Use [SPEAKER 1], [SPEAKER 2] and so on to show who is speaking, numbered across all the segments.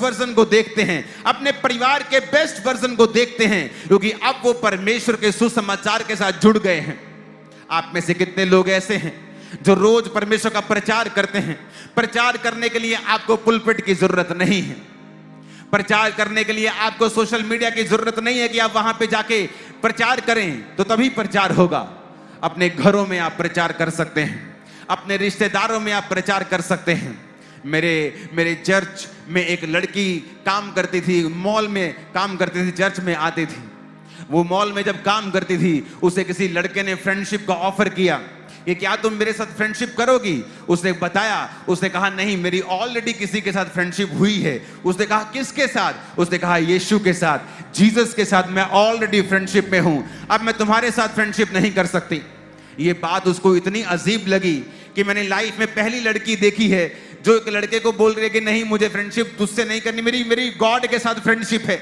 [SPEAKER 1] Version को देखते हैं, अपने परिवार के बेस्ट वर्जन को देखते हैं, क्योंकि अब वो परमेश्वर के सुसमाचार के साथ जुड़ गए हैं। आप में से कितने लोग ऐसे हैं जो रोज परमेश्वर का प्रचार करते हैं? प्रचार करने के लिए आपको पुलपिट की जरूरत नहीं है, प्रचार करने के लिए आपको सोशल मीडिया की जरूरत नहीं है कि आप वहां पे जाके प्रचार करें तो तभी प्रचार होगा। अपने घरों में आप प्रचार कर सकते हैं, अपने रिश्तेदारों में आप प्रचार कर सकते हैं। मेरे चर्च में एक लड़की काम करती थी, मॉल में काम करती थी, चर्च में आती थी। वो मॉल में जब काम करती थी, उसे किसी लड़के ने फ्रेंडशिप का ऑफर किया कि क्या तुम मेरे साथ फ्रेंडशिप करोगी? उसने बताया, उसने कहा नहीं, मेरी ऑलरेडी किसी के साथ फ्रेंडशिप हुई है। उसने कहा किसके साथ? उसने कहा यीशु के साथ, जीसस के साथ मैं ऑलरेडी फ्रेंडशिप में हूं, अब मैं तुम्हारे साथ फ्रेंडशिप नहीं कर सकती। ये बात उसको इतनी अजीब लगी कि मैंने लाइफ में पहली लड़की देखी है जो एक लड़के को बोल रही है कि नहीं, मुझे फ्रेंडशिप तुझसे नहीं करनी, मेरी गॉड के साथ फ्रेंडशिप है।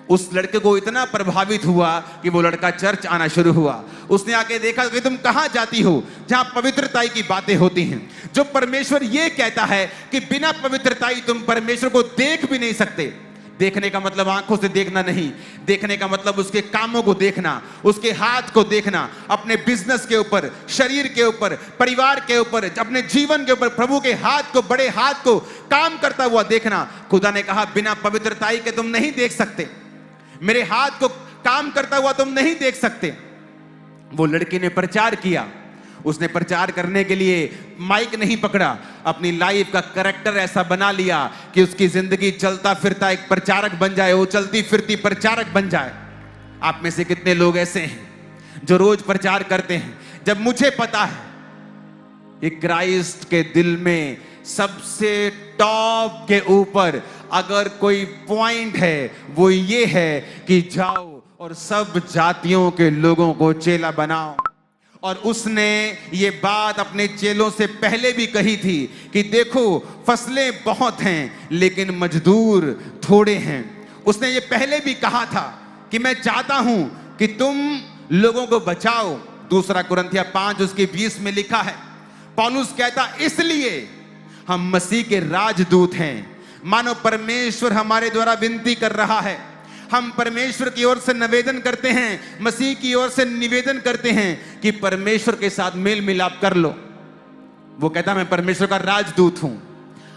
[SPEAKER 1] उस लड़के को इतना प्रभावित हुआ कि वो लड़का चर्च आना शुरू हुआ। उसने आके देखा कि तुम कहां जाती हो जहां पवित्रता की बातें होती हैं, जो परमेश्वर ये कहता है कि बिना पवित्रता तुम परमेश्वर को देख भी नहीं सकते। देखने का मतलब आंखों से देखना नहीं, देखने का मतलब उसके कामों को देखना, उसके हाथ को देखना, अपने बिजनेस के ऊपर, शरीर के ऊपर, परिवार के ऊपर, अपने जीवन के ऊपर प्रभु के हाथ को, बड़े हाथ को काम करता हुआ देखना। खुदा ने कहा बिना पवित्रता के तुम नहीं देख सकते, मेरे हाथ को काम करता हुआ तुम नहीं देख सकते। वो लड़की ने प्रचार किया। उसने प्रचार करने के लिए माइक नहीं पकड़ा, अपनी लाइफ का कैरेक्टर ऐसा बना लिया कि उसकी जिंदगी चलता फिरता एक प्रचारक बन जाए, वो चलती फिरती प्रचारक बन जाए। आप में से कितने लोग ऐसे हैं जो रोज प्रचार करते हैं? जब मुझे पता है कि क्राइस्ट के दिल में सबसे टॉप के ऊपर अगर कोई पॉइंट है वो ये है कि जाओ और सब जातियों के लोगों को चेला बनाओ। और उसने ये बात अपने चेलों से पहले भी कही थी कि देखो फसलें बहुत हैं लेकिन मजदूर थोड़े हैं। उसने ये पहले भी कहा था कि मैं चाहता हूं कि तुम लोगों को बचाओ। 2 कुरिन्थियों 5 उसके 20 में लिखा है, पौलुस कहता इसलिए हम मसीह के राजदूत हैं, मानो परमेश्वर हमारे द्वारा विनती कर रहा है। हम परमेश्वर की ओर से निवेदन करते हैं, मसीह की ओर से निवेदन करते हैं कि परमेश्वर के साथ मेल मिलाप कर लो। वो कहता मैं परमेश्वर का राजदूत हूं,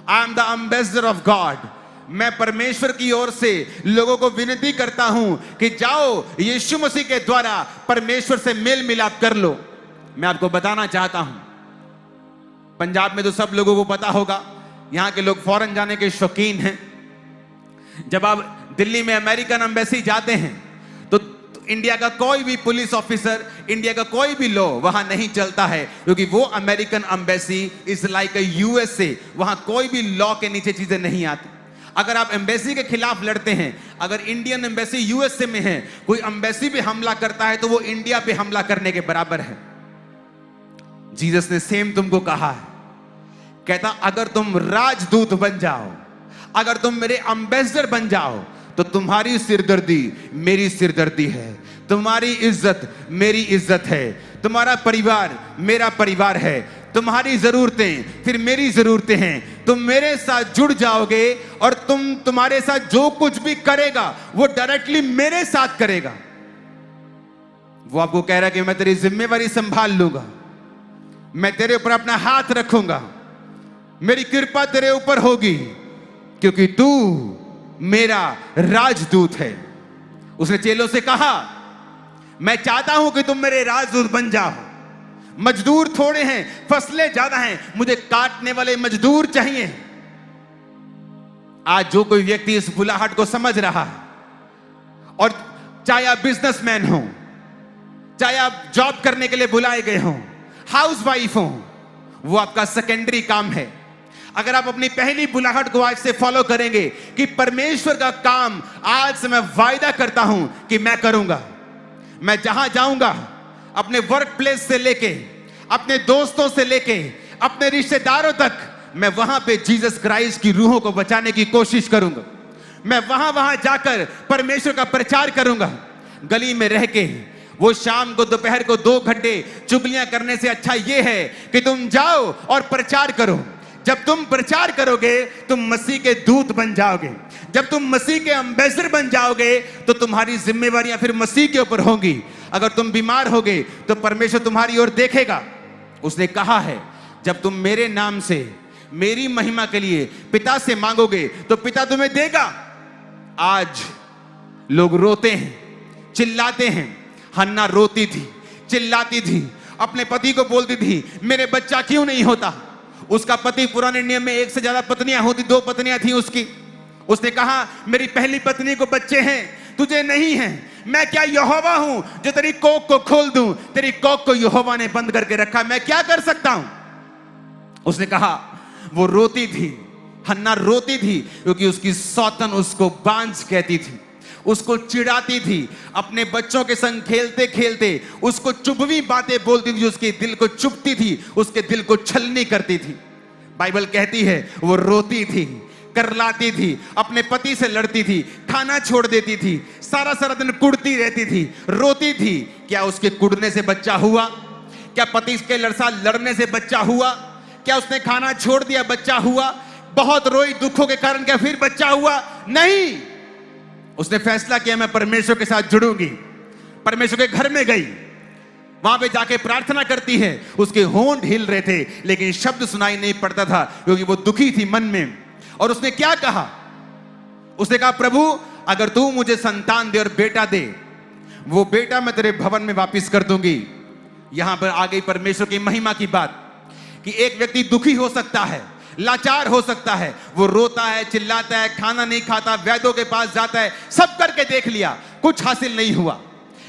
[SPEAKER 1] I am the ambassador of God. मैं परमेश्वर की ओर से लोगों को विनती करता हूं कि जाओ यीशु मसीह के द्वारा परमेश्वर से मेल मिलाप कर लो। मैं आपको बताना चाहता हूं, पंजाब में तो सब लोगों को पता होगा, यहां के लोग फॉरेन जाने के शौकीन हैं। जब आप दिल्ली में अमेरिकन एम्बेसी जाते हैं तो इंडिया का कोई भी पुलिस ऑफिसर, इंडिया का कोई भी लॉ वहां नहीं चलता है, क्योंकि वो American embassy is like a USA. वहां कोई भी लॉ के नीचे चीजें नहीं आती। अगर आप एम्बेसी के खिलाफ लड़ते हैं, अगर इंडियन एम्बेसी यूएसए में है, कोई एम्बेसी पे हमला करता है तो वो इंडिया पे हमला करने के बराबर है। जीसस ने सेम तुमको कहा है, कहता अगर तुम राजदूत बन जाओ, अगर तुम मेरे एम्बेसडर बन जाओ तो तुम्हारी सिरदर्दी मेरी सिरदर्दी है, तुम्हारी इज्जत मेरी इज्जत है, तुम्हारा परिवार मेरा परिवार है, तुम्हारी जरूरतें फिर मेरी जरूरतें हैं। तुम मेरे साथ जुड़ जाओगे और तुम्हारे साथ जो कुछ भी करेगा वो डायरेक्टली मेरे साथ करेगा। वो आपको कह रहा है कि मैं तेरी जिम्मेवारी संभाल लूंगा, मैं तेरे ऊपर अपना हाथ रखूंगा, मेरी कृपा तेरे ऊपर होगी क्योंकि तू मेरा राजदूत है। उसने चेलों से कहा मैं चाहता हूं कि तुम मेरे राजदूत बन जाओ। मजदूर थोड़े हैं, फसलें ज्यादा हैं, मुझे काटने वाले मजदूर चाहिए। आज जो कोई व्यक्ति इस बुलाहट को समझ रहा है, और चाहे आप बिजनेसमैन हो, चाहे आप जॉब करने के लिए बुलाए गए हो, हाउस वाइफ हो, वो आपका सेकेंडरी काम है। अगर आप अपनी पहली बुलाहट को आज से फॉलो करेंगे कि परमेश्वर का काम आज से मैं वायदा करता हूं कि मैं करूंगा। मैं जहां जाऊंगा, अपने वर्क प्लेस से लेके, अपने दोस्तों से लेके, अपने रिश्तेदारों तक, मैं वहां पे जीसस क्राइस्ट की रूहों को बचाने की कोशिश करूंगा। मैं वहां जाकर परमेश्वर का प्रचार करूंगा। गली में रह के वो शाम को दोपहर को 2 घंटे चुगलियां करने से अच्छा यह है कि तुम जाओ और प्रचार करो। जब तुम प्रचार करोगे तुम मसीह के दूत बन जाओगे। जब तुम मसीह के एम्बेसडर बन जाओगे तो तुम्हारी जिम्मेवारियां फिर मसीह के ऊपर होंगी। अगर तुम बीमार होगे तो परमेश्वर तुम्हारी ओर देखेगा। उसने कहा है जब तुम मेरे नाम से मेरी महिमा के लिए पिता से मांगोगे तो पिता तुम्हें देगा। आज लोग रोते हैं, चिल्लाते हैं। हन्ना रोती थी, चिल्लाती थी, अपने पति को बोलती थी मेरे बच्चा क्यों नहीं होता। उसका पति पुराने नियम में एक से ज्यादा पत्नियां होती, 2 पत्नियां थी उसकी। उसने कहा मेरी पहली पत्नी को बच्चे हैं, तुझे नहीं है। मैं क्या यहोवा हूं जो तेरी कोख को खोल दूं? तेरी कोख को यहोवा ने बंद करके रखा, मैं क्या कर सकता हूं? उसने कहा, वो रोती थी, हन्ना रोती थी क्योंकि उसकी सौतन उसको बांझ कहती थी, उसको चिढ़ाती थी। अपने बच्चों के संग खेलते खेलते उसको चुभवी बातें बोलती थी, उसके दिल को चुभती थी, उसके दिल को छलनी करती थी। बाइबल कहती है वो रोती थी, करलाती थी, अपने पति से लड़ती थी, खाना छोड़ देती थी, सारा सारा दिन कुड़ती रहती थी, रोती थी। क्या उसके कुड़ने से बच्चा हुआ? क्या पति के साथ लड़ने से बच्चा हुआ? क्या उसने खाना छोड़ दिया बच्चा हुआ? बहुत रोई दुखों के कारण, क्या फिर बच्चा हुआ? नहीं। उसने फैसला किया मैं परमेश्वर के साथ जुड़ूंगी। परमेश्वर के घर में गई, वहां पे जाके प्रार्थना करती है। उसके होंठ हिल रहे थे लेकिन शब्द सुनाई नहीं पड़ता था क्योंकि वो दुखी थी मन में। और उसने क्या कहा? उसने कहा प्रभु अगर तू मुझे संतान दे और बेटा दे, वो बेटा मैं तेरे भवन में वापिस कर दूंगी। यहां पर आ गई परमेश्वर की महिमा की बात कि एक व्यक्ति दुखी हो सकता है, लाचार हो सकता है, वो रोता है, चिल्लाता है, खाना नहीं खाता, वैद्यों के पास जाता है, सब करके देख लिया, कुछ हासिल नहीं हुआ।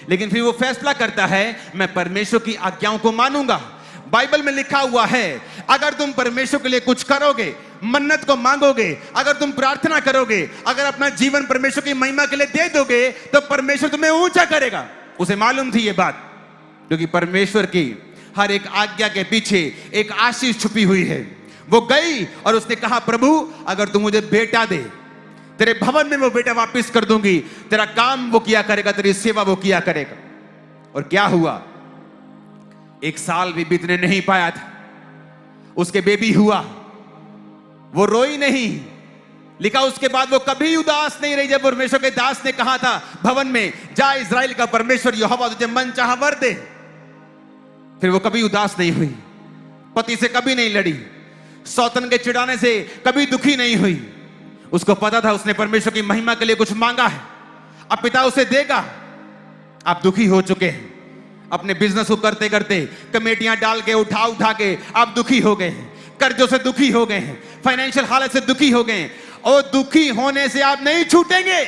[SPEAKER 1] लेकिन फिर वो फैसला करता है मैं परमेश्वर की आज्ञाओं को मानूंगा। बाइबल में लिखा हुआ है अगर तुम परमेश्वर के लिए कुछ करोगे, मन्नत को मांगोगे, अगर तुम प्रार्थना करोगे, अगर अपना जीवन परमेश्वर की महिमा के लिए दे दोगे तो परमेश्वर तुम्हें ऊंचा करेगा। उसे मालूम थी ये बात क्योंकि परमेश्वर की हर एक आज्ञा के पीछे एक आशीष छुपी हुई है। वो गई और उसने कहा प्रभु अगर तू मुझे बेटा दे, तेरे भवन में वो बेटा वापस कर दूंगी, तेरा काम वो किया करेगा, तेरी सेवा वो किया करेगा। और क्या हुआ? 1 साल भी बीतने नहीं पाया था, उसके बेबी हुआ। वो रोई नहीं, लिखा उसके बाद वो कभी उदास नहीं रही। जब परमेश्वर के दास ने कहा था भवन में जा इजराइल का परमेश्वर यहोवा तुझे मन चाहा वर दे, फिर वो कभी उदास नहीं हुई, पति से कभी नहीं लड़ी, सौतन के चिढ़ाने से कभी दुखी नहीं हुई। उसको पता था उसने परमेश्वर की महिमा के लिए कुछ मांगा है, अब पिता उसे देगा। आप दुखी हो चुके हैं, अपने बिजनेस को करते करते कमेटियां डाल के उठा उठा के आप दुखी हो गए हैं, कर्जों से दुखी हो गए हैं, फाइनेंशियल हालत से दुखी हो गए हैं। और दुखी होने से आप नहीं छूटेंगे।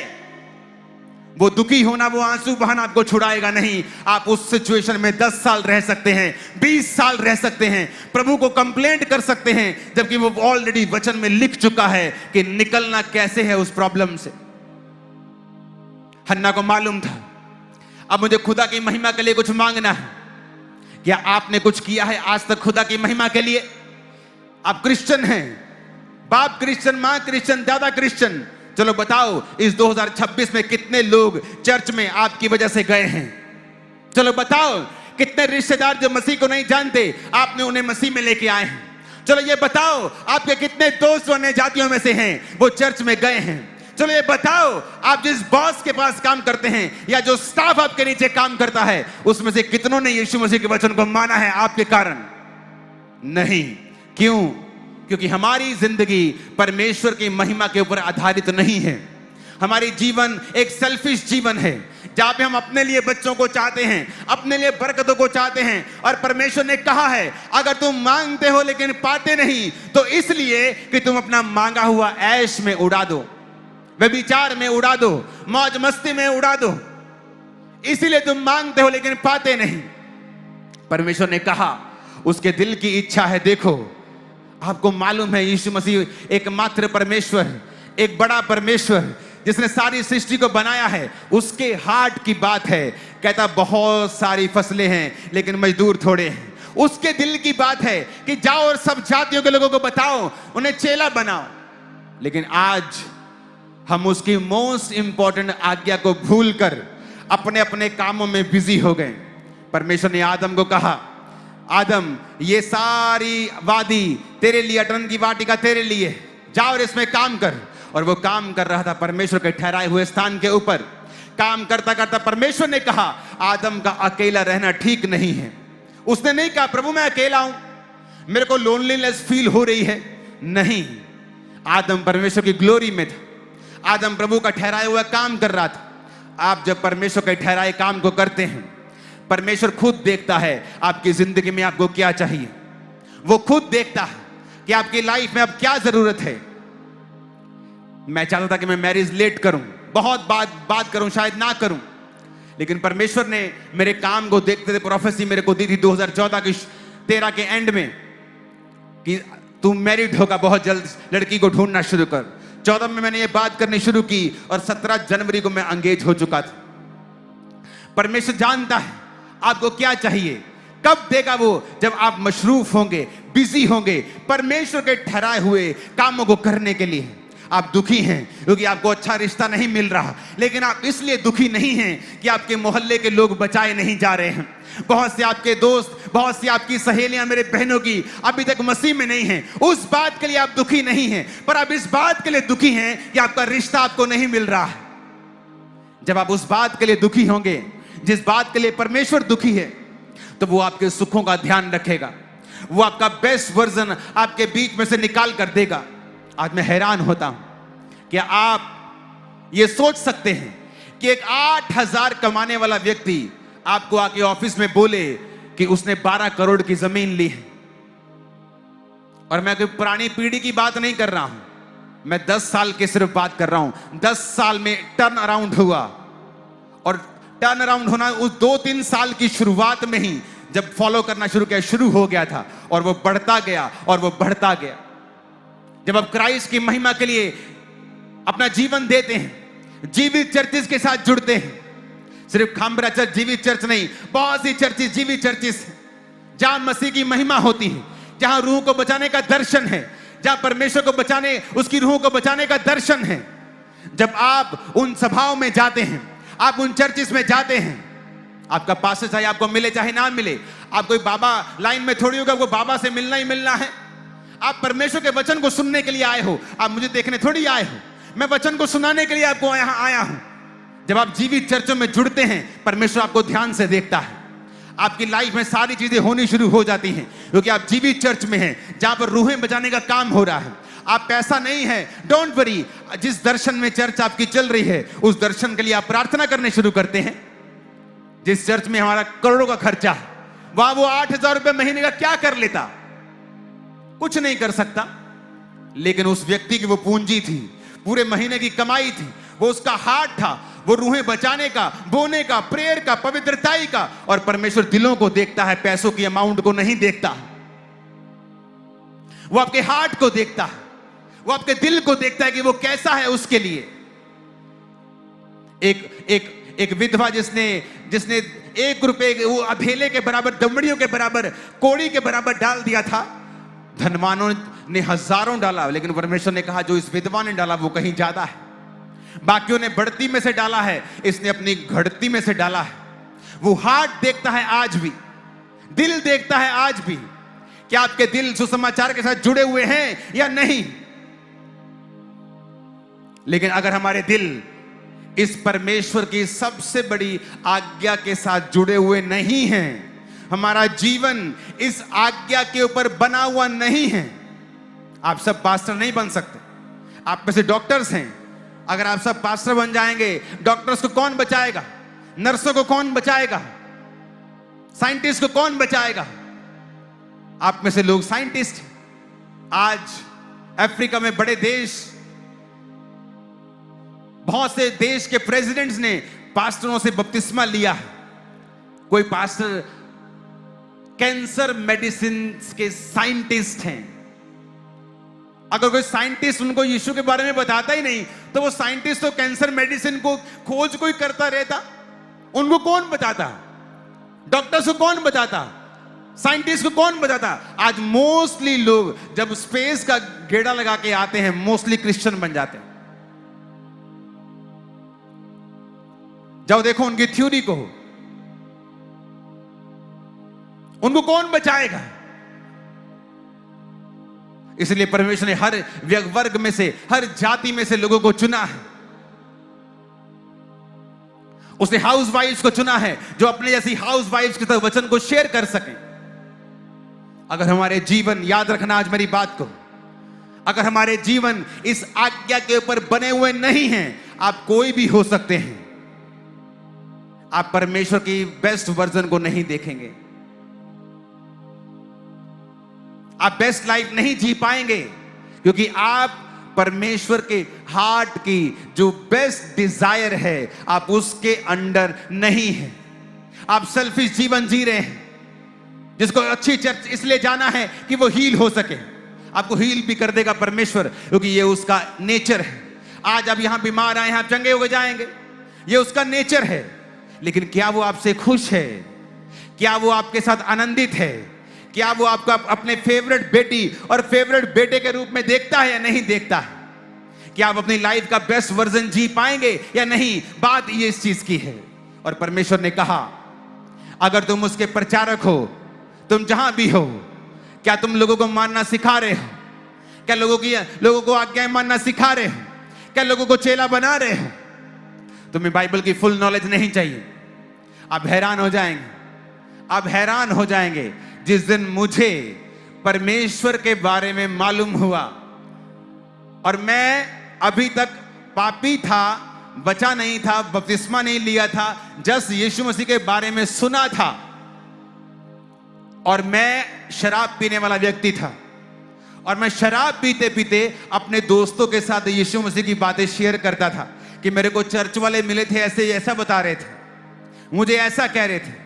[SPEAKER 1] वो दुखी होना, वो आंसू बहाना आपको छुड़ाएगा नहीं। आप उस सिचुएशन में 10 साल रह सकते हैं, 20 साल रह सकते हैं, प्रभु को कंप्लेंट कर सकते हैं, जबकि वो ऑलरेडी वचन में लिख चुका है कि निकलना कैसे है उस प्रॉब्लम से। हन्ना को मालूम था अब मुझे खुदा की महिमा के लिए कुछ मांगना है। क्या आपने कुछ किया है आज तक खुदा की महिमा के लिए? आप क्रिश्चियन हैं, बाप क्रिश्चियन, मां क्रिश्चियन, दादा क्रिश्चियन, चलो बताओ इस 2026 में कितने लोग चर्च में आपकी वजह से गए हैं? चलो बताओ कितने रिश्तेदार जो मसीह को नहीं जानते आपने उन्हें मसीह में लेके आए हैं? चलो ये बताओ आपके कितने दोस्त अन्य जातियों में से हैं वो चर्च में गए हैं? चलो ये बताओ आप जिस बॉस के पास काम करते हैं या जो स्टाफ आपके नीचे काम करता है उसमें से कितनों ने यीशु मसीह के वचन को माना है आपके कारण? नहीं। क्यों? क्योंकि हमारी जिंदगी परमेश्वर की महिमा के ऊपर आधारित नहीं है। हमारी जीवन एक सेल्फिश जीवन है जहां पे हम अपने लिए बच्चों को चाहते हैं, अपने लिए बरकतों को चाहते हैं। और परमेश्वर ने कहा है अगर तुम मांगते हो लेकिन पाते नहीं तो इसलिए कि तुम अपना मांगा हुआ ऐश में उड़ा दो, व्यभिचार में उड़ा दो, मौज मस्ती में उड़ा दो, इसीलिए तुम मांगते हो लेकिन पाते नहीं। परमेश्वर ने कहा उसके दिल की इच्छा है। देखो आपको मालूम है यीशु मसीह एकमात्र परमेश्वर, एक बड़ा परमेश्वर जिसने सारी सृष्टि को बनाया है, उसके हार्ट की बात है। कहता बहुत सारी फसलें हैं लेकिन मजदूर थोड़े हैं। उसके दिल की बात है कि जाओ और सब जातियों के लोगों को बताओ, उन्हें चेला बनाओ। लेकिन आज हम उसकी मोस्ट इंपॉर्टेंट आज्ञा को भूलकर अपने अपने कामों में बिजी हो गए। परमेश्वर ने आदम को कहा आदम, ये सारी वादी तेरे लिए, अटन की वाटिका तेरे लिए, जाओ और इसमें काम कर। और वो काम कर रहा था परमेश्वर के ठहराए हुए स्थान के ऊपर। काम करता करता परमेश्वर ने कहा आदम का अकेला रहना ठीक नहीं है। उसने नहीं कहा प्रभु मैं अकेला हूं, मेरे को लोनलीनेस फील हो रही है, नहीं। आदम परमेश्वर की ग्लोरी में था। आदम प्रभु का ठहराया हुआ काम कर रहा था। आप जब परमेश्वर के ठहराए काम को करते हैं, परमेश्वर खुद देखता है आपकी जिंदगी में आपको क्या चाहिए। वो खुद देखता है कि आपकी लाइफ में अब क्या जरूरत है। मैं चाहता था कि मैं मैरिज लेट करूं, बहुत बात करूं, शायद ना करूं, लेकिन परमेश्वर ने मेरे काम को देखते थे प्रोफेसी मेरे को दी थी 2014 की 13 के एंड में कि तू मैरिड होगा, बहुत जल्द लड़की को ढूंढना शुरू कर। 14 में मैंने ये बात करनी शुरू की और 17 जनवरी को मैं एंगेज हो चुका था। परमेश्वर जानता है आपको क्या चाहिए, कब देगा वो, जब आप मशरूफ होंगे, बिजी होंगे परमेश्वर के ठहराए हुए कामों को करने के लिए। आप दुखी हैं क्योंकि आपको अच्छा रिश्ता नहीं मिल रहा, लेकिन आप इसलिए दुखी नहीं हैं कि आपके मोहल्ले के लोग बचाए नहीं जा रहे हैं। बहुत से आपके दोस्त, बहुत सी आपकी सहेलियां, मेरे बहनों की अभी तक मसीह में नहीं हैं। उस बात के लिए आप दुखी नहीं हैं, पर आप इस बात के लिए दुखी हैं कि आपका रिश्ता आपको नहीं मिल रहा है। जब आप उस बात के लिए दुखी होंगे जिस बात के लिए परमेश्वर दुखी है, तो वो आपके सुखों का ध्यान रखेगा। वो आपका बेस्ट वर्जन आपके बीच में से निकाल कर देगा। आज मैं हैरान होता हूं कि आप ये सोच सकते हैं कि एक 8,000 कमाने वाला व्यक्ति आपको आके ऑफिस में बोले कि उसने 12 करोड़ की जमीन ली है। और मैं कोई पुरानी पीढ़ी की बात नहीं कर रहा हूं, मैं 10 साल की सिर्फ बात कर रहा हूं। 10 साल में टर्न अराउंड हुआ, और टर्न अराउंड होना उस 2-3 साल की शुरुआत में ही जब फॉलो करना शुरू हो गया था, और वो बढ़ता गया और वो बढ़ता गया। जब आप क्राइस्ट की महिमा के लिए अपना जीवन देते हैं, जीवित चर्चिस के साथ जुड़ते हैं, सिर्फ खामबरा चर्च जीवित चर्च नहीं, बहुत सी चर्चिस जीवित चर्चिस जहां मसीह की महिमा होती है, जहां रूह को बचाने का दर्शन है, जहां परमेश्वर को बचाने, उसकी रूह को बचाने का दर्शन है। जब आप उन सभाओं में जाते हैं, आप उन चर्चिस में जाते हैं, आपका पास्टर चाहे आपको मिले चाहे ना मिले, आप कोई बाबा लाइन में थोड़ी होगा, वो बाबा से मिलना ही मिलना है। आप परमेश्वर के वचन को सुनने के लिए आए हो, आप मुझे देखने थोड़ी आए हो। मैं वचन को सुनाने के लिए आपको यहां आया हूं। जब आप जीवित चर्चों में जुड़ते हैं, परमेश्वर आपको ध्यान से देखता है। आपकी लाइफ में सारी चीजें होनी शुरू हो जाती हैं, क्योंकि आप जीवित चर्च में हैं, जहां पर रूहें बचाने का काम हो रहा है। आप पैसा नहीं है, डोंट वरी। जिस दर्शन में चर्च आपकी चल रही है, उस दर्शन के लिए आप प्रार्थना करने शुरू करते हैं। जिस चर्च में हमारा करोड़ों का खर्चा है, वहां वो 8,000 रुपए महीने का क्या कर लेता? कुछ नहीं कर सकता। लेकिन उस व्यक्ति की वो पूंजी थी, पूरे महीने की कमाई थी, वो उसका हार्ट था, वो रूहें बचाने का, बोने का, प्रेयर का, पवित्रताई का। और परमेश्वर दिलों को देखता है, पैसों की अमाउंट को नहीं देखता। वो आपके हार्ट को देखता है, वो आपके दिल को देखता है कि वो कैसा है उसके लिए। एक विधवा जिसने 1 रुपए वो अधेले के बराबर, दमड़ियों के बराबर, कोड़ी के बराबर डाल दिया था। धनवानों ने हजारों डाला, लेकिन परमेश्वर ने कहा जो इस विधवा ने डाला वो कहीं ज्यादा है। बाकियों ने बढ़ती में से डाला है, इसने अपनी घटती में से डाला है। वो हार्ट देखता है आज भी, दिल देखता है आज भी, कि आपके दिल सुसमाचार के साथ जुड़े हुए हैं या नहीं। लेकिन अगर हमारे दिल इस परमेश्वर की सबसे बड़ी आज्ञा के साथ जुड़े हुए नहीं हैं, हमारा जीवन इस आज्ञा के ऊपर बना हुआ नहीं है, आप सब पास्टर नहीं बन सकते। आप में से डॉक्टर्स हैं, अगर आप सब पास्टर बन जाएंगे, डॉक्टर्स को कौन बचाएगा? नर्सों को कौन बचाएगा? साइंटिस्ट को कौन बचाएगा? आप में से लोग साइंटिस्ट। आज अफ्रीका में बड़े देश, बहुत से देश के प्रेसिडेंट्स ने पास्टरों से बपतिस्मा लिया है। कोई पास्टर कैंसर मेडिसिन के साइंटिस्ट हैं। अगर कोई साइंटिस्ट उनको यीशु के बारे में बताता ही नहीं, तो वो साइंटिस्ट तो कैंसर मेडिसिन को खोज कोई करता रहता, उनको कौन बताता? डॉक्टर्स को कौन बताता? साइंटिस्ट को कौन बताता? आज मोस्टली लोग जब स्पेस का गेड़ा लगा के आते हैं, मोस्टली क्रिश्चियन बन जाते हैं। जाओ देखो उनकी थ्योरी को, उनको कौन बचाएगा? इसलिए परमेश्वर ने हर वर्ग में से, हर जाति में से लोगों को चुना है। उसने हाउस वाइफ्स को चुना है जो अपने जैसी हाउस वाइफ्स के साथ वचन को शेयर कर सकें। अगर हमारे जीवन, याद रखना आज मेरी बात को, अगर हमारे जीवन इस आज्ञा के ऊपर बने हुए नहीं हैं, आप कोई भी हो सकते हैं, आप परमेश्वर की बेस्ट वर्जन को नहीं देखेंगे, आप बेस्ट लाइफ नहीं जी पाएंगे, क्योंकि आप परमेश्वर के हार्ट की जो बेस्ट डिजायर है आप उसके अंडर नहीं हैं। आप सेल्फिश जीवन जी रहे हैं। जिसको अच्छी चर्च इसलिए जाना है कि वो हील हो सके, आपको हील भी कर देगा परमेश्वर, क्योंकि ये उसका नेचर है। आज आप यहां बीमार आए हैं, आप चंगे हो जाएंगे, ये उसका नेचर है। लेकिन क्या वो आपसे खुश है? क्या वो आपके साथ आनंदित है? क्या वो आपको अपने फेवरेट बेटी और फेवरेट बेटे के रूप में देखता है या नहीं देखता है? क्या आप अपनी लाइफ का बेस्ट वर्जन जी पाएंगे या नहीं? बात ये इस चीज की है। और परमेश्वर ने कहा, अगर तुम उसके प्रचारक हो, तुम जहां भी हो, क्या तुम लोगों को मानना सिखा रहे हो? क्या लोगों को आज्ञाएं मानना सिखा रहे हो? क्या लोगों को चेला बना रहे हो? तुम्हें बाइबल की फुल नॉलेज नहीं चाहिए। आप हैरान हो जाएंगे, आप हैरान हो जाएंगे जिस दिन मुझे परमेश्वर के बारे में मालूम हुआ। और मैं अभी तक पापी था, बचा नहीं था, बपतिस्मा नहीं लिया था, जस्ट यीशु मसीह के बारे में सुना था, और मैं शराब पीने वाला व्यक्ति था। और मैं शराब पीते पीते अपने दोस्तों के साथ यीशु मसीह की बातें शेयर करता था कि मेरे को चर्च वाले मिले थे, ऐसा बता रहे थे, मुझे ऐसा कह रहे थे।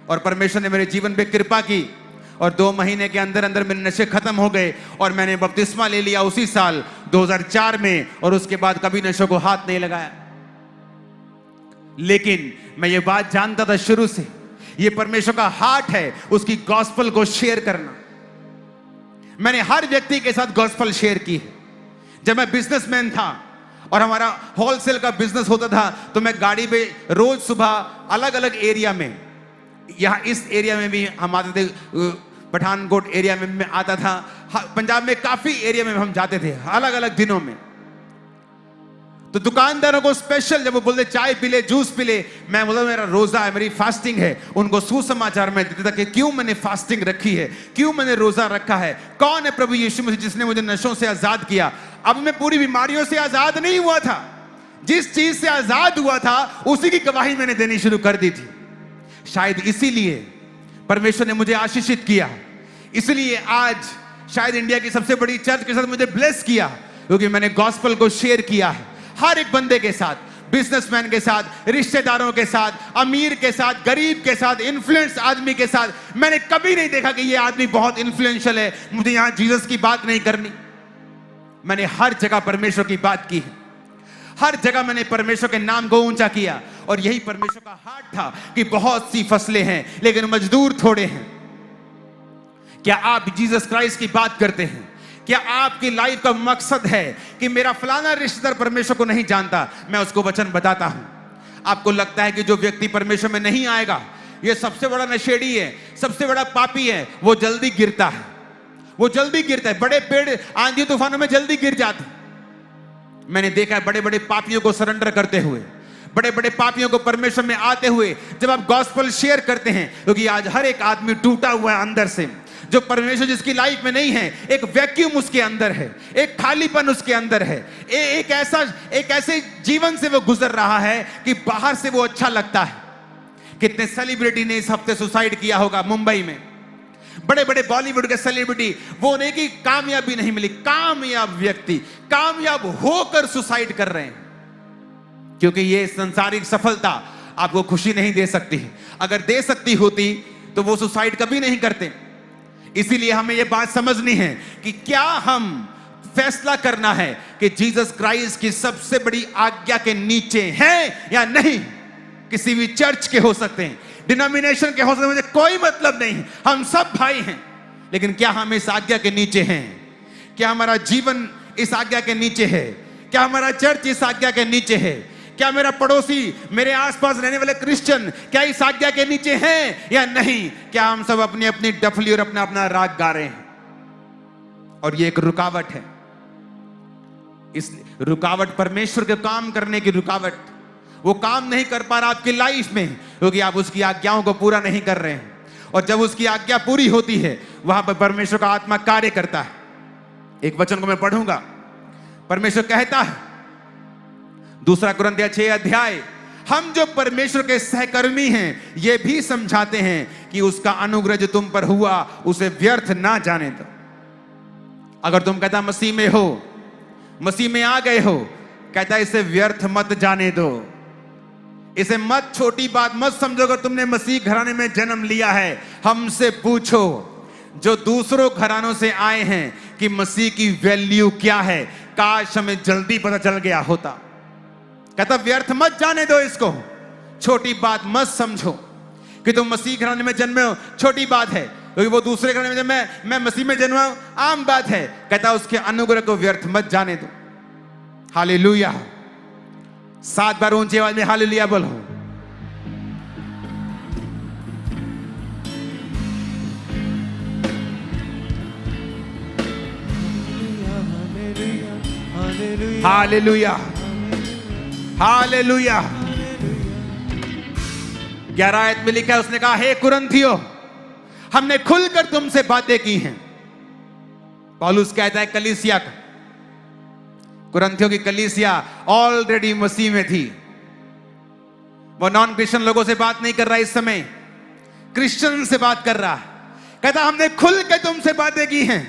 [SPEAKER 1] और परमेश्वर ने मेरे जीवन पे कृपा की और 2 महीने के अंदर अंदर मेरे नशे खत्म हो गए और मैंने बपतिस्मा ले लिया उसी साल 2004 में, और उसके बाद कभी नशों को हाथ नहीं लगाया। लेकिन मैं ये बात जानता था शुरू से, ये परमेश्वर का हार्ट है उसकी गॉस्पल को शेयर करना। मैंने हर व्यक्ति के साथ गॉस्पल शेयर की है। जब मैं बिजनेसमैन था और हमारा होलसेल का बिजनेस होता था, तो मैं गाड़ी पे रोज सुबह अलग अलग एरिया में, यहाँ इस एरिया में भी हम आते थे, पठानकोट एरिया में मैं आता था, पंजाब में काफी एरिया में हम जाते थे अलग अलग दिनों में। तो दुकानदारों को स्पेशल जब वो बोलते चाय पी ले, जूस पी ले, मैं बोलता मेरा रोजा है, मेरी फास्टिंग है, उनको सुसमाचार में देता था कि क्यों मैंने फास्टिंग रखी है, क्यों मैंने रोजा रखा है, कौन है प्रभु यीशु मसीह जिसने मुझे नशों से आजाद किया। अब मैं पूरी बीमारियों से आजाद नहीं हुआ था, जिस चीज से आजाद हुआ था उसी की गवाही मैंने देनी शुरू कर दी थी। शायद इसीलिए परमेश्वर ने मुझे आशीषित किया, इसलिए आज शायद इंडिया की सबसे बड़ी चर्च के साथ मुझे ब्लेस किया, क्योंकि मैंने गॉस्पल को शेयर किया है हर एक बंदे के साथ, बिजनेसमैन के साथ, रिश्तेदारों के साथ, अमीर के साथ, गरीब के साथ, इन्फ्लुएंस आदमी के साथ। मैंने कभी नहीं देखा कि ये आदमी बहुत इन्फ्लुएंशियल है, मुझे यहां जीसस की बात नहीं करनी। मैंने हर जगह परमेश्वर की बात की है, हर जगह मैंने परमेश्वर के नाम को ऊंचा किया। और यही परमेश्वर का हार्ट था कि बहुत सी फसलें हैं लेकिन मजदूर थोड़े हैं। क्या आप जीसस क्राइस्ट की बात करते हैं? क्या आपकी लाइफ का मकसद है कि मेरा फलाना रिश्तेदार परमेश्वर को नहीं जानता, मैं उसको वचन बताता हूं? आपको लगता है कि जो व्यक्ति परमेश्वर में नहीं आएगा ये सबसे बड़ा नशेड़ी है, सबसे बड़ा पापी है, वो जल्दी गिरता है, वो जल्दी गिरता है। बड़े पेड़ आंधी तूफानों में जल्दी गिर जाते हैं। मैंने देखा है बड़े बड़े पापियों को सरेंडर करते हुए, बड़े बड़े पापियों को परमेश्वर में आते हुए, जब आप गॉस्पल शेयर करते हैं, क्योंकि आज हर एक आदमी टूटा हुआ है अंदर से। जो परमेश्वर जिसकी लाइफ में नहीं है, एक वैक्यूम उसके अंदर है, एक खालीपन उसके अंदर है, एक ऐसे जीवन से वो गुजर रहा है कि बाहर से वो अच्छा लगता है। कितने सेलिब्रिटी ने इस हफ्ते सुसाइड किया होगा मुंबई में, बड़े बड़े बॉलीवुड के सेलिब्रिटी, वो नहीं कि कामयाबी नहीं मिली, कामयाब व्यक्ति कामयाब होकर सुसाइड कर रहे हैं, क्योंकि ये सांसारिक सफलता आपको खुशी नहीं दे सकती। अगर दे सकती होती तो वो सुसाइड कभी नहीं करते। इसीलिए हमें यह बात समझनी है कि क्या हम फैसला करना है कि जीसस क्राइस्ट की सबसे बड़ी आज्ञा के नीचे हैं या नहीं। किसी भी चर्च के हो सकते हैं, डिनोमिनेशन के हो सकते हैं, मुझे कोई मतलब नहीं, हम सब भाई हैं। लेकिन क्या हम इस आज्ञा के नीचे हैं? क्या हमारा जीवन इस आज्ञा के नीचे है? क्या हमारा चर्च इस आज्ञा के नीचे है? क्या मेरा पड़ोसी, मेरे आसपास रहने वाले क्रिश्चियन क्या इस आज्ञा के नीचे हैं या नहीं? क्या हम सब अपनी अपनी डफली और अपना अपना राग गा रहे हैं? और ये एक रुकावट है। इस रुकावट परमेश्वर के काम करने की रुकावट। वो काम नहीं कर पा रहा आपकी लाइफ में क्योंकि आप उसकी आज्ञाओं को पूरा नहीं कर रहे हैं। और जब उसकी आज्ञा पूरी होती है वहां पर परमेश्वर का आत्मा कार्य करता है। एक वचन को मैं पढ़ूंगा। परमेश्वर कहता है 2 कुरिन्थियों 6 अध्याय, हम जो परमेश्वर के सहकर्मी हैं ये भी समझाते हैं कि उसका अनुग्रह जो तुम पर हुआ उसे व्यर्थ ना जाने दो। अगर तुम कहता मसीह में हो, मसीह में आ गए हो, कहता इसे व्यर्थ मत जाने दो। इसे मत छोटी बात मत समझो। अगर तुमने मसीह घराने में जन्म लिया है, हमसे पूछो जो दूसरों घरानों से आए हैं कि मसीह की वैल्यू क्या है। काश हमें जल्दी पता चल गया होता। कहता व्यर्थ मत जाने दो, इसको छोटी बात मत समझो कि तुम मसीह घराने में जन्मे हो। छोटी बात है क्योंकि वो दूसरे घराने में जब मैं मसीह में जन्मा हूं, आम बात है। कहता उसके अनुग्रह को व्यर्थ मत जाने दो। हालेलुया। 7 बार ऊंची आवाज में हालेलुया बोलो। Hallelujah, hallelujah. 11 आयत में लिखा है, उसने कहा हे कुरिन्थियों, हमने खुलकर तुमसे बातें की हैं। पौलुस कहता है कलीसिया को, कुरिन्थियों की कलीसिया ऑलरेडी मसीह में थी। वो नॉन क्रिश्चियन लोगों से बात नहीं कर रहा, इस समय क्रिश्चियन से बात कर रहा। कहता हमने खुल के तुमसे बातें की हैं।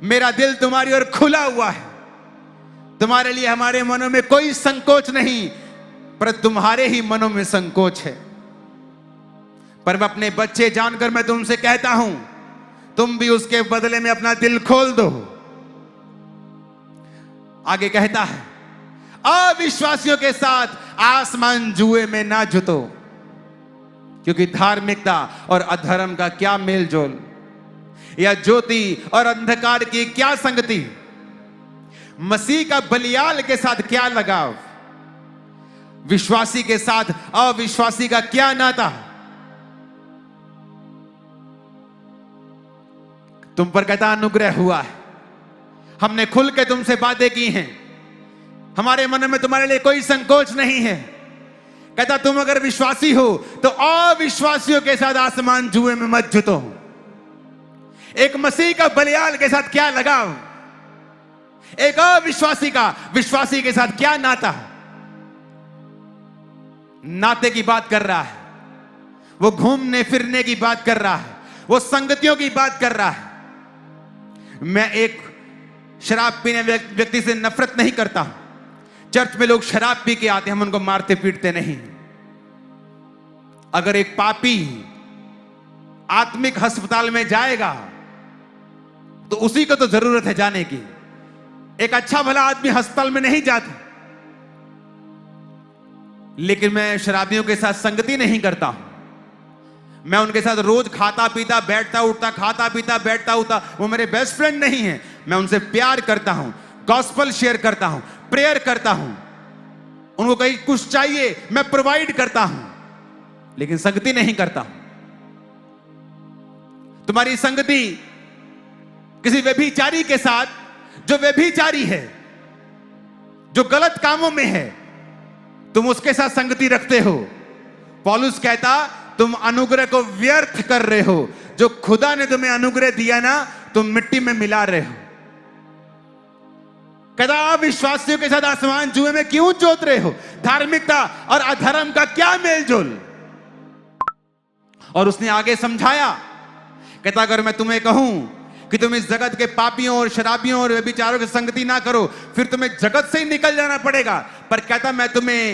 [SPEAKER 1] मेरा दिल तुम्हारी ओर खुला हुआ है। तुम्हारे लिए हमारे मनों में कोई संकोच नहीं, पर तुम्हारे ही मनों में संकोच है। पर मैं अपने बच्चे जानकर मैं तुमसे कहता हूं, तुम भी उसके बदले में अपना दिल खोल दो। आगे कहता है अविश्वासियों के साथ आसमान जुए में ना जुतो, क्योंकि धार्मिकता और अधर्म का क्या मेल जोल, या ज्योति और अंधकार की क्या संगति, मसीह का बलियाल के साथ क्या लगाव, विश्वासी के साथ अविश्वासी का क्या नाता। तुम पर कहता अनुग्रह हुआ है, हमने खुल के तुमसे बातें की हैं, हमारे मन में तुम्हारे लिए कोई संकोच नहीं है। कहता तुम अगर विश्वासी हो तो अविश्वासियों के साथ आसमान जुए में मत जुतो। एक मसीह का बलियाल के साथ क्या लगाव, एक अविश्वासी का विश्वासी के साथ क्या नाता। नाते की बात कर रहा है, वो घूमने फिरने की बात कर रहा है, वो संगतियों की बात कर रहा है। मैं एक शराब पीने व्यक्ति से नफरत नहीं करता हूं। चर्च में लोग शराब पी के आते हैं, हम उनको मारते पीटते नहीं। अगर एक पापी आत्मिक अस्पताल में जाएगा तो उसी को तो जरूरत है जाने की। एक अच्छा भला आदमी अस्पताल में नहीं जाता। लेकिन मैं शराबियों के साथ संगति नहीं करता हूं। मैं उनके साथ रोज खाता पीता बैठता उठता, खाता पीता बैठता उठता, वो मेरे बेस्ट फ्रेंड नहीं है। मैं उनसे प्यार करता हूं, गॉस्पल शेयर करता हूं, प्रेयर करता हूं, उनको कहीं कुछ चाहिए मैं प्रोवाइड करता हूं, लेकिन संगति नहीं करता हूं। तुम्हारी संगति किसी व्यभिचारी के साथ, जो व्यभिचारी है, जो गलत कामों में है, तुम उसके साथ संगति रखते हो। पौलुस कहता तुम अनुग्रह को व्यर्थ कर रहे हो। जो खुदा ने तुम्हें अनुग्रह दिया ना, तुम मिट्टी में मिला रहे हो। कहता अविश्वासियों के साथ आसमान जुए में क्यों जोत रहे हो। धार्मिकता और अधर्म का क्या मेलजोल। और उसने आगे समझाया, कहता अगर मैं तुम्हें कहूं कि तुम इस जगत के पापियों और शराबियों और व्यभिचारों की संगति ना करो, फिर तुम्हें जगत से ही निकल जाना पड़ेगा। पर कहता मैं तुम्हें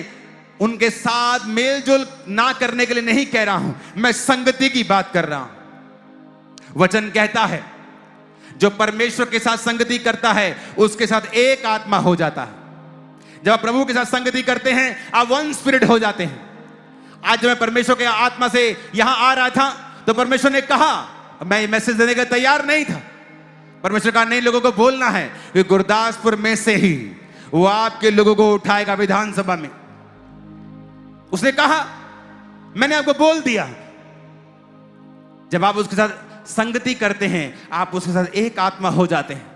[SPEAKER 1] उनके साथ मेलजोल ना करने के लिए नहीं कह रहा हूं, मैं संगति की बात कर रहा हूं। वचन कहता है जो परमेश्वर के साथ संगति करता है उसके साथ एक आत्मा हो जाता है। जब आप प्रभु के साथ संगति करते हैं आप वन स्पिरिट हो जाते हैं। आज जब मैं परमेश्वर के आत्मा से यहां आ रहा था तो परमेश्वर ने कहा, मैं मैसेज देने का तैयार नहीं था। परमेश्वर कहा नहीं, लोगों को बोलना है कि गुरदासपुर में से ही वो आपके लोगों को उठाएगा विधानसभा में। उसने कहा, मैंने आपको बोल दिया, जब आप उसके साथ संगति करते हैं आप उसके साथ एक आत्मा हो जाते हैं।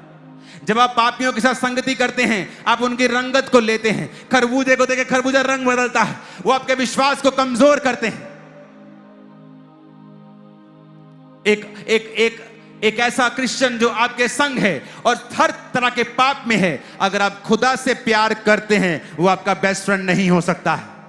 [SPEAKER 1] जब आप पापियों के साथ संगति करते हैं आप उनकी रंगत को लेते हैं। खरबूजे को देखे खरबूजा रंग बदलता है, वो आपके विश्वास को कमजोर करते हैं। एक ऐसा क्रिश्चियन जो आपके संग है और हर तरह के पाप में है, अगर आप खुदा से प्यार करते हैं वो आपका बेस्ट फ्रेंड नहीं हो सकता है।